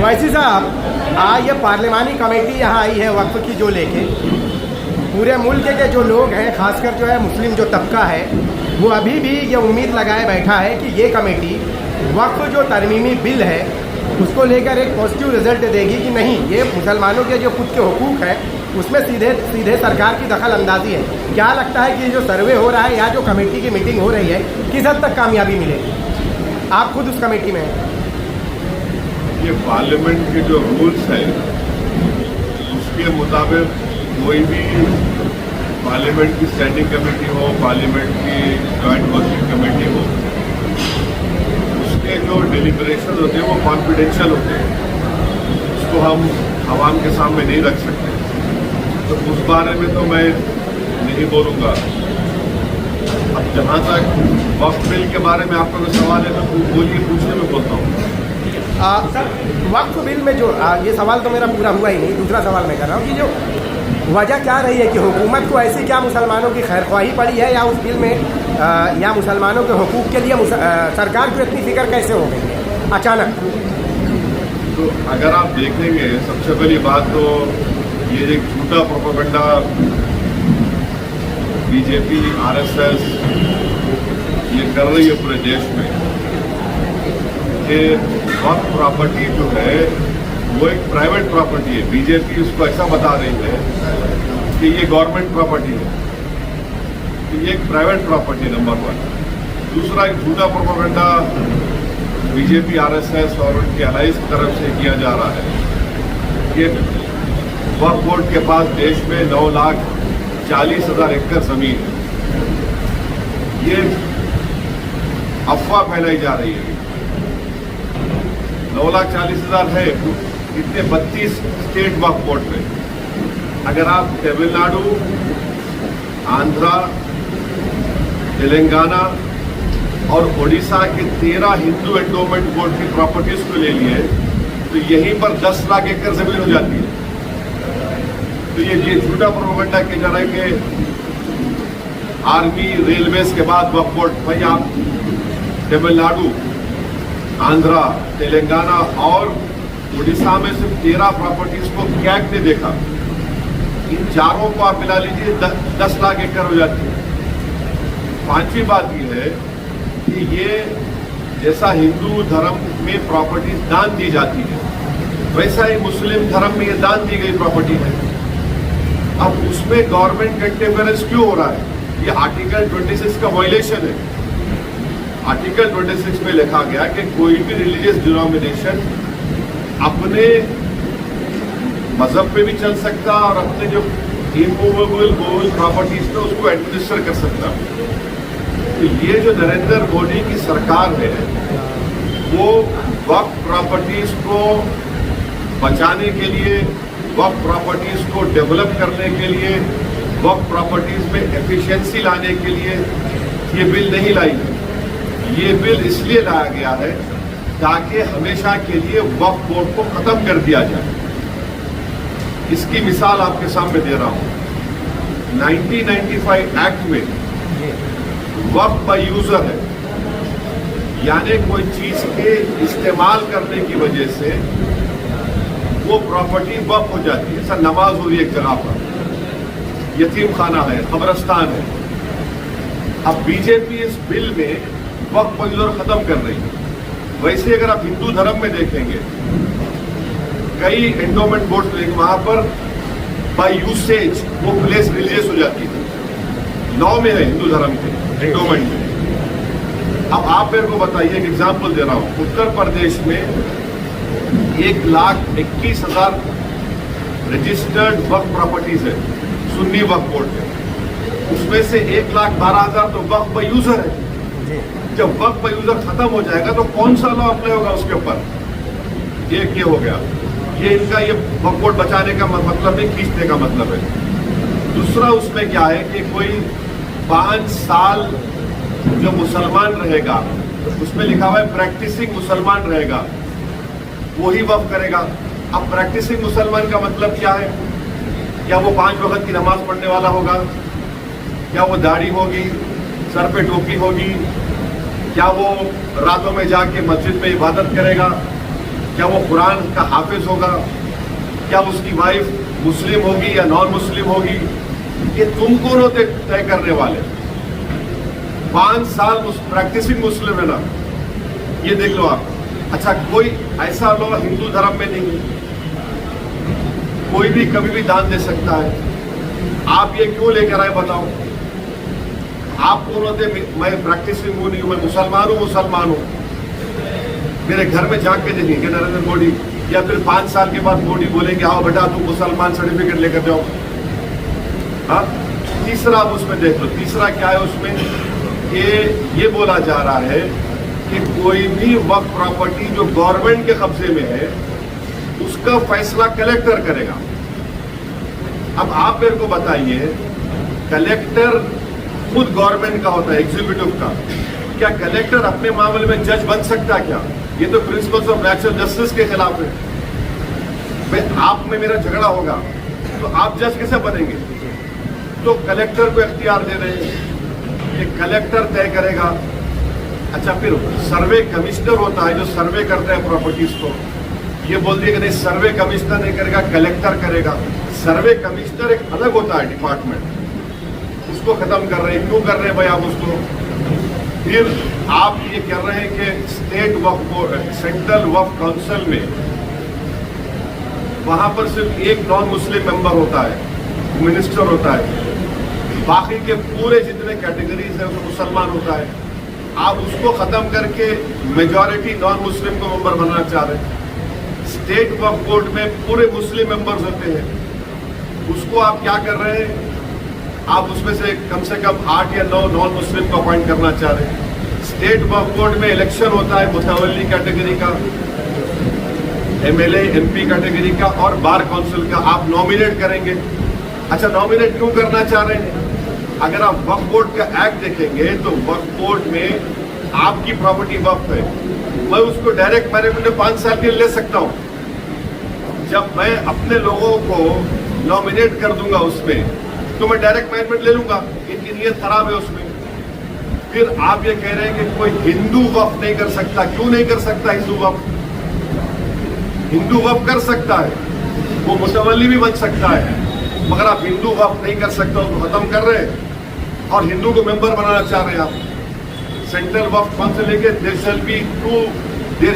वैसी साहब ये पार्लिमानी कमेटी यहाँ आई है वक्फ की जो लेके पूरे मुल्क के जो लोग हैं, खासकर जो है मुस्लिम जो तबका है, वो अभी भी ये उम्मीद लगाए बैठा है कि ये कमेटी वक्फ जो तरमीमी बिल है उसको लेकर एक पॉजिटिव रिजल्ट देगी कि नहीं, ये मुसलमानों के जो खुद के हुकूक हैं उसमें सीधे सीधे सरकार की दखल अंदाजी है। क्या लगता है कि जो सर्वे हो रहा है या जो कमेटी की मीटिंग हो रही है किस हद तक कामयाबी मिलेगी? आप खुद उस कमेटी में हैं। ये पार्लियामेंट के जो रूल्स हैं उसके मुताबिक कोई भी पार्लियामेंट की स्टैंडिंग कमेटी हो, पार्लियामेंट की जॉइंट वर्किंग कमेटी हो, उसके जो डिलिब्रेशन होते हैं वो कॉन्फिडेंशियल होते हैं, उसको हम आवाम के सामने नहीं रख सकते। तो उस बारे में तो मैं नहीं बोलूँगा। अब जहाँ तक वक्फ बिल के बारे में आपका कोई सवाल है तो बोलिए, पूछने में बोलता हूँ। सर, वक्फ बिल में जो ये सवाल तो मेरा पूरा हुआ ही नहीं, दूसरा सवाल मैं कर रहा हूँ कि जो वजह क्या रही है कि हुकूमत को ऐसी क्या मुसलमानों की खैरख्वाही पड़ी है या उस बिल में या मुसलमानों के हुकूक के लिए सरकार को इतनी फिक्र कैसे हो गई है अचानक? तो अगर आप देखेंगे, सबसे पहली बात तो ये एक झूठा प्रोपेगेंडा बीजेपी आरएसएस ये कर रही है पूरे देश में कि वक्फ प्रॉपर्टी जो है वो एक प्राइवेट प्रॉपर्टी है। बीजेपी उसको ऐसा बता रही है कि ये गवर्नमेंट प्रॉपर्टी है, तो ये एक प्राइवेट प्रॉपर्टी नंबर 1। दूसरा एक झूठा प्रोपेगेंडा बीजेपी आरएसएस और उनके अलाइज की तरफ से किया जा रहा है कि वक्फ बोर्ड के पास देश में 9,40,000 एकड़ जमीन है। ये अफवाह फैलाई जा रही है। 9,40,000 है, इतने 32 स्टेट वक्फ बोर्ड में। अगर आप तमिलनाडु, आंध्रा, तेलंगाना और उड़ीसा के 13 हिंदू एंडोमेंट बोर्ड की प्रॉपर्टीज को ले लिए तो यहीं पर 10 लाख एकड़ जमीन हो जाती है। तो ये झूठा प्रोपेगेंडा किया जा रहा है कि आर्मी, रेलवेज के बाद वक्फ बोर्ड। भाई आप तमिलनाडु, आंध्रा, तेलंगाना और उड़ीसा में सिर्फ 13 प्रॉपर्टीज को कैग ने देखा। इन चारों को आप मिला लीजिए 10 लाख एकड़ हो जाती है। पांचवी बात यह है कि ये जैसा हिंदू धर्म में प्रॉपर्टीज दान दी जाती है वैसा ही मुस्लिम धर्म में ये दान दी गई प्रॉपर्टी है। अब उसमें गवर्नमेंट इंटरफेरेंस क्यों हो रहा है? ये आर्टिकल 26 का वायलेशन है। आर्टिकल 26 में लिखा गया कि कोई भी रिलीजियस डिनोमिनेशन अपने मजहब पे भी चल सकता और अपने जो इमूवेबल मूवेबल प्रॉपर्टीज पे उसको एडमिनिस्टर कर सकता। तो ये जो नरेंद्र मोदी की सरकार है वो वक्फ प्रॉपर्टीज को बचाने के लिए, वक्फ प्रॉपर्टीज को डेवलप करने के लिए, वक्फ प्रॉपर्टीज में एफिशिएंसी लाने के लिए ये बिल नहीं लाई है। ये बिल इसलिए लाया गया है ताकि हमेशा के लिए वक्फ बोर्ड को खत्म कर दिया जाए। इसकी मिसाल आपके सामने दे रहा हूं। 1995 एक्ट में वक्फ बाय यूजर है, यानी कोई चीज के इस्तेमाल करने की वजह से वो प्रॉपर्टी वक्फ हो जाती है। सर, नमाज हो रही है एक जगह पर, यतीम खाना है, कब्रिस्तान है। अब बीजेपी इस बिल में वक्फ बाय यूजर खत्म कर रही है। वैसे अगर आप हिंदू धर्म में देखेंगे कई एंडोमेंट बोर्ड लेंगे, वहां पर बाय यूसेज वो प्लेस रिलीजियस हो जाती है। 9 में है हिंदू धर्म के एंडोमेंट में। अब आप मेरे को बताइए, एक एग्जाम्पल दे रहा हूं। उत्तर प्रदेश में 1,21,000 रजिस्टर्ड वक्फ प्रॉपर्टीज है सुन्नी वक्फ बोर्ड में। उसमें से 1,12,000 तो वक्फ बाय यूजर है। जब वक्फ बाय यूजर खत्म हो जाएगा तो कौन सा लॉ अप्लाई होगा उसके ऊपर? ये हो गया। ये इनका ये वक्फ बोर्ड बचाने का मतलब नहीं, खींचने का मतलब है। दूसरा उसमें क्या है कि कोई 5 साल जो मुसलमान रहेगा, उसमें लिखा हुआ है प्रैक्टिसिंग मुसलमान रहेगा, वही वक्फ करेगा। अब प्रैक्टिसिंग मुसलमान का मतलब क्या है? क्या वो 5 वक्त की नमाज पढ़ने वाला होगा? क्या वो दाढ़ी होगी, सर पे टोपी होगी? क्या वो रातों में जाके मस्जिद में इबादत करेगा? क्या वो कुरान का हाफिज होगा, क्या उसकी वाइफ मुस्लिम होगी या नॉन मुस्लिम होगी, ये तुम कौन होते तय करने वाले? 5 साल प्रैक्टिसिंग मुस्लिम है ना, ये देख लो आप। अच्छा, कोई ऐसा लॉ हिंदू धर्म में नहीं है, कोई भी कभी भी दान दे सकता है। आप ये क्यों लेकर आए बताओ? आप कौन होते? मैं प्रैक्टिसिंग हूं नहीं, मैं मुसलमान हूं। मेरे घर में जाके देखेंगे नरेंद्र मोदी, या फिर 5 साल के बाद मोदी बोलेंगे आओ बेटा तुम मुसलमान सर्टिफिकेट लेकर जाओ। हाँ, तीसरा आप उसमें देख लो, तीसरा क्या है उसमें कि ये बोला जा रहा है कि कोई भी वक्फ प्रॉपर्टी जो गवर्नमेंट के कब्जे में है उसका फैसला कलेक्टर करेगा। अब आप मेरे को बताइए, कलेक्टर खुद गवर्नमेंट का होता है, एग्जीक्यूटिव का, क्या कलेक्टर अपने मामले में जज बन सकता है क्या? ये तो प्रिंसिपल्स ऑफ नेचुरल जस्टिस के खिलाफ है। भाई आप में मेरा झगड़ा होगा तो आप जज कैसे बनेंगे? तो कलेक्टर को इख्तियार दे रहे हैं कि कलेक्टर तय करेगा। अच्छा, फिर सर्वे कमिश्नर होता है जो सर्वे करता है प्रॉपर्टीज को, ये बोल दिया कि नहीं सर्वे कमिश्नर नहीं करेगा, कलेक्टर करेगा। सर्वे कमिश्नर एक अलग होता है डिपार्टमेंट, उसको खत्म कर रहे हैं। क्यों कर रहे हैं भाई आप उसको? फिर आप ये कह रहे हैं कि स्टेट वक्फ बोर्ड, सेंट्रल वक्फ काउंसिल में वहां पर सिर्फ एक नॉन मुस्लिम मेंबर होता है, मिनिस्टर होता है, बाकी के पूरे जितने कैटेगरीज है उसमें मुसलमान होता है। आप उसको खत्म करके मेजॉरिटी नॉन मुस्लिम को मेंबर बनाना चाह रहे हैं। स्टेट वक्फ बोर्ड में पूरे मुस्लिम मेंबर्स होते हैं, उसको आप क्या कर रहे हैं? आप उसमें से कम 8 या 9 नॉन मुस्लिम को अपॉइंट करना चाह रहे हैं। स्टेट वक्फ बोर्ड में इलेक्शन होता है मुतवल्ली कैटेगरी का, एमएलए एमपी कैटेगरी का और बार काउंसिल का, आप नॉमिनेट करेंगे। अच्छा, नॉमिनेट क्यों करना चाह रहे हैं? अगर आप वक्फ बोर्ड का एक्ट देखेंगे तो वक्फ बोर्ड में आपकी प्रॉपर्टी वक्फ है, मैं उसको डायरेक्ट मैनेजमेंट में 5 साल के लिए ले सकता हूं। जब मैं अपने लोगों को नॉमिनेट कर दूंगा उसमें तो मैं डायरेक्ट मैनेजमेंट ले लूंगा, इनकी नीयत खराब है उसमें। फिर आप ये कह रहे हैं कि कोई हिंदू वक्फ नहीं कर सकता। क्यों नहीं कर सकता हिंदू वक्फ? हिंदू वक्फ कर सकता है, वो मुतवल्ली भी बन सकता है, मगर आप हिंदू वक्फ नहीं कर सकते, उसको खत्म कर रहे हैं और हिंदू को मेंबर बनाना चाह रहे हैं आप। सेंट्रल वक्फ काउंसिल लेके देयर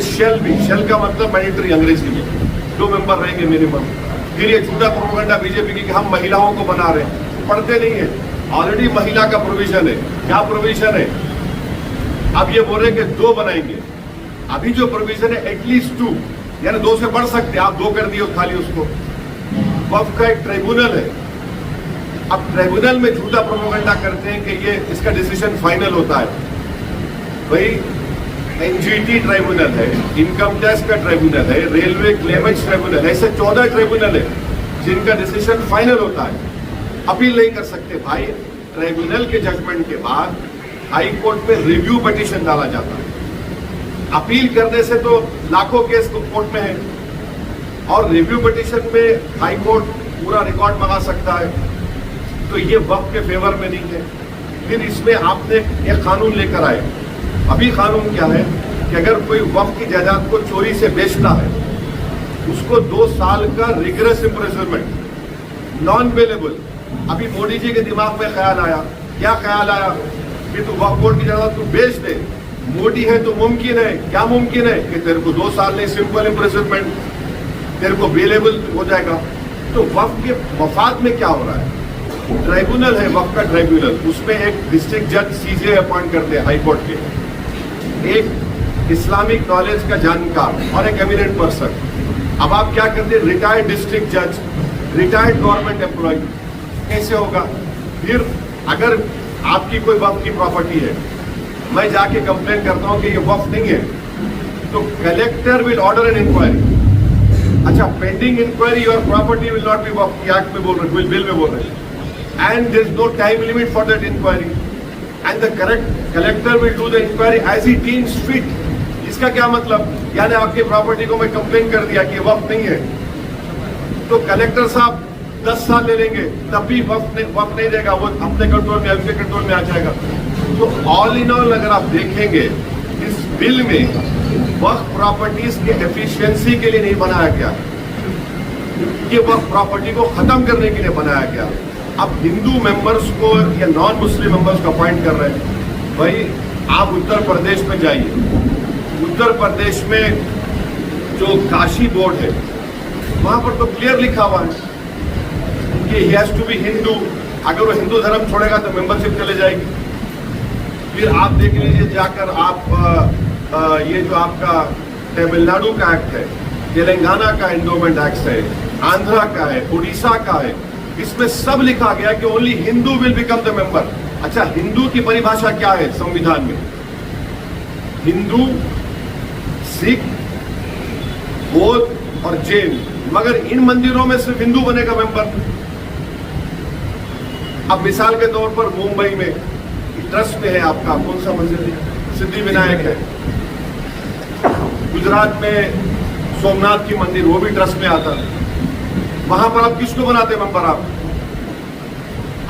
शैल बी, शेल का मतलब मैंडेटरी अंग्रेजी में 2 मेंबर रहेंगे मिनिमम। फिर ये झूठा प्रोपेगेंडा बीजेपी की कि हम महिलाओं को बना रहे हैं, पढ़ते नहीं है। ऑलरेडी महिला का प्रोविजन है। क्या प्रोविजन है? अब ये बोल रहे हैं कि 2 बनाएंगे। अभी जो प्रोविजन है एटलीस्ट 2, यानी 2 से बढ़ सकते हैं। आप 2 कर दिए खाली उसको। वक्फ का एक ट्राइब्यूनल है, अब ट्राइब्यूनल में झूठा प्रोपेगेंडा करते हैं कि ये इसका डिसीजन फाइनल होता है। भाई एनजीटी ट्राइब्यूनल है, इनकम टैक्स का ट्राइब्यूनल है, रेलवे क्लेमेंट्स ट्राइब्यूनल है, ऐसे 14 ट्राइब्यूनल है जिनका डिसीजन फाइनल होता है। अपील नहीं कर सकते भाई। ट्राइब्यूनल के जजमेंट के बाद हाई कोर्ट में रिव्यू पिटीशन डाला जाता है। अपील करने से तो लाखों केस कोर्ट में है और रिव्यू पिटीशन में हाई कोर्ट पूरा रिकॉर्ड मंगा सकता है, तो ये वक्फ के फेवर में नहीं है। फिर इसमें आपने एक कानून लेकर आए। अभी कानून क्या है कि अगर कोई वक्फ की जायदाद को चोरी से बेचता है उसको 2 साल का रिग्रेस इम्प्रिजनमेंट, नॉन बेलेबल। अभी मोदी जी के दिमाग में ख्याल आया, क्या ख्याल आया कि तू वक्फ बोर्ड की जायदाद तू बेच दे। मोदी है तो मुमकिन है, क्या मुमकिन है कि तेरे को 2 साल नहीं सिंपल इम्प्रिजनमेंट, तेरे को बेलेबल हो जाएगा। तो वक्फ के मफाद में क्या हो रहा है? ट्राइब्यूनल है वक्फ का ट्राइब्यूनल, उसमें एक डिस्ट्रिक्ट जज सीजे अपॉइंट करते हैं हाई कोर्ट के, एक इस्लामिक नॉलेज का जानकार और एक एमिनेंट पर्सन। अब आप क्या करते हैं? रिटायर्ड डिस्ट्रिक्ट जज, रिटायर्ड गवर्नमेंट एम्प्लॉय, कैसे होगा? फिर अगर आपकी कोई वक्फ की प्रॉपर्टी है, मैं जाके कंप्लेन करता हूं कि ये वक्फ नहीं है, तो collector will order an inquiry. अच्छा, pending inquiry your property will not be waqf, act में बोल रहे हैं, बिल में बोल रहे हैं, and there is no time limit for that inquiry and the correct collector will do the inquiry as he deems fit. इसका क्या मतलब? यानी आपकी प्रॉपर्टी को मैं कंप्लेन कर दिया कि वक्फ नहीं है, तो कलेक्टर साहब 10 साल ले लेंगे, तब भी वक्फ नहीं देगा, वो अपने कंट्रोल में, उनके कंट्रोल में आ जाएगा। तो ऑल इन ऑल अगर आप देखेंगे इस बिल में वक्फ प्रॉपर्टीज के एफिशिएंसी के लिए नहीं बनाया गया, ये वक्फ प्रॉपर्टी को खत्म करने के लिए बनाया गया। अब हिंदू मेंबर्स को या नॉन मुस्लिम मेंबर्स को अपॉइंट कर रहे हैं। भाई आप उत्तर प्रदेश में जाइए, उत्तर प्रदेश में जो काशी बोर्ड है वहां पर तो क्लियर लिखा हुआ है कि he has to be Hindu. अगर वो हिंदू धर्म छोड़ेगा तो मेंबरशिप चले जाएगी। फिर आप देख लीजिए जाकर आप ये जो आपका तमिलनाडु का एक्ट है, तेलंगाना का एंडोमेंट एक्ट है, आंध्रा का है, उड़ीसा का है, इसमें सब लिखा गया कि only Hindu will become the member. अच्छा, हिंदू की परिभाषा क्या है संविधान में? हिंदू, सिख, बौद्ध और जैन, मगर इन मंदिरों में सिर्फ हिंदू बनेगा मेंबर। अब मिसाल के तौर पर मुंबई में ट्रस्ट में है आपका कौन सा मंदिर है? सिद्धि विनायक है। गुजरात में सोमनाथ की मंदिर, वो भी ट्रस्ट में आता है। वहां पर आप किसको बनाते मेंबर?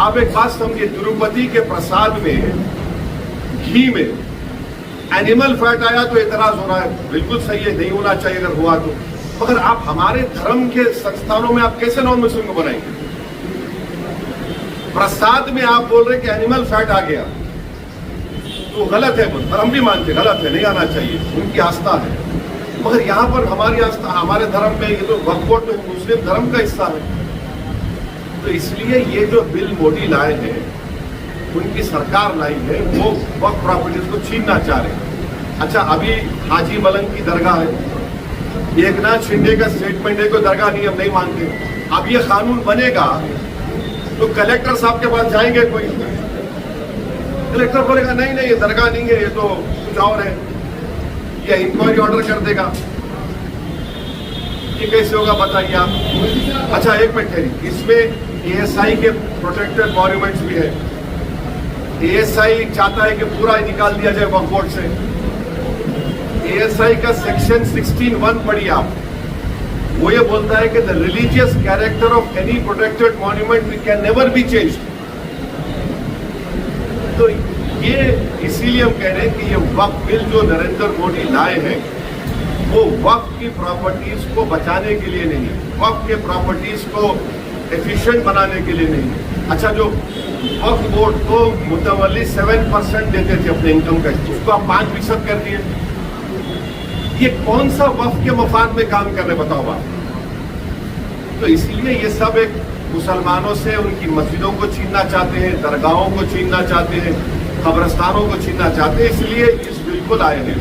आप एक बात समझिए, तिरुपति के प्रसाद में घी में एनिमल फैट आया तो एतराज हो रहा है, बिल्कुल सही है, नहीं होना चाहिए अगर हुआ तो। मगर आप हमारे धर्म के संस्थानों में आप कैसे नॉन मुस्लिम को बनाएंगे? प्रसाद में आप बोल रहे कि एनिमल फैट आ गया तो गलत है, हम भी मानते गलत है, नहीं आना चाहिए, उनकी आस्था है। मगर यहाँ पर हमारी आस्था, हमारे धर्म में ये तो वक्फ बोर्ड तो मुस्लिम धर्म का हिस्सा है। तो इसलिए ये जो बिल मोदी लाए हैं, उनकी सरकार लाई है, वो वक्फ प्रॉपर्टीज को छीनना चाह रहे हैं। अच्छा, अभी हाजी मलंग की दरगाह है, एकनाथ शिंदे का स्टेटमेंट है कोई दरगाह नहीं, हम नहीं मानते। अब ये कानून बनेगा तो कलेक्टर साहब के पास जाएंगे, कोई कलेक्टर बोलेगा नहीं नहीं ये दरगाह नहीं है, ये तो कुछ और है, या इंक्वायरी ऑर्डर कर देगा। ये कैसे होगा बताइए आप? अच्छा एक मिनट है, इसमें एएसआई के प्रोटेक्टेड मॉन्यूमेंट्स भी है। एएसआई चाहता है कि पूरा निकाल दिया जाए वक्फ बोर्ड से। एएसआई का सेक्शन 16(1) पढ़िए आप, वो ये बोलता है कि the religious character of any protected monument can never be changed. तो ये इसीलिए हम कह रहे हैं कि ये वक्फ बिल जो नरेंद्र मोदी लाए हैं वो वक्फ की प्रॉपर्टीज को बचाने के लिए नहीं, वक्फ के प्रॉपर्टीज को एफिशिएंट बनाने के लिए नहीं। अच्छा, जो वक्फ बोर्ड को मुतवल्ली 7% देते थे अपने इनकम का, उसको आप 5% कर दिए। ये कौन सा वक्फ के मफाद में काम कर रहे बताओ आप? तो इसलिए ये सब एक मुसलमानों से उनकी मस्जिदों को छीनना चाहते हैं, दरगाहों को छीनना चाहते हैं, कब्रस्तानों को छीनना चाहते हैं, इसलिए इस बिल को लाए हैं।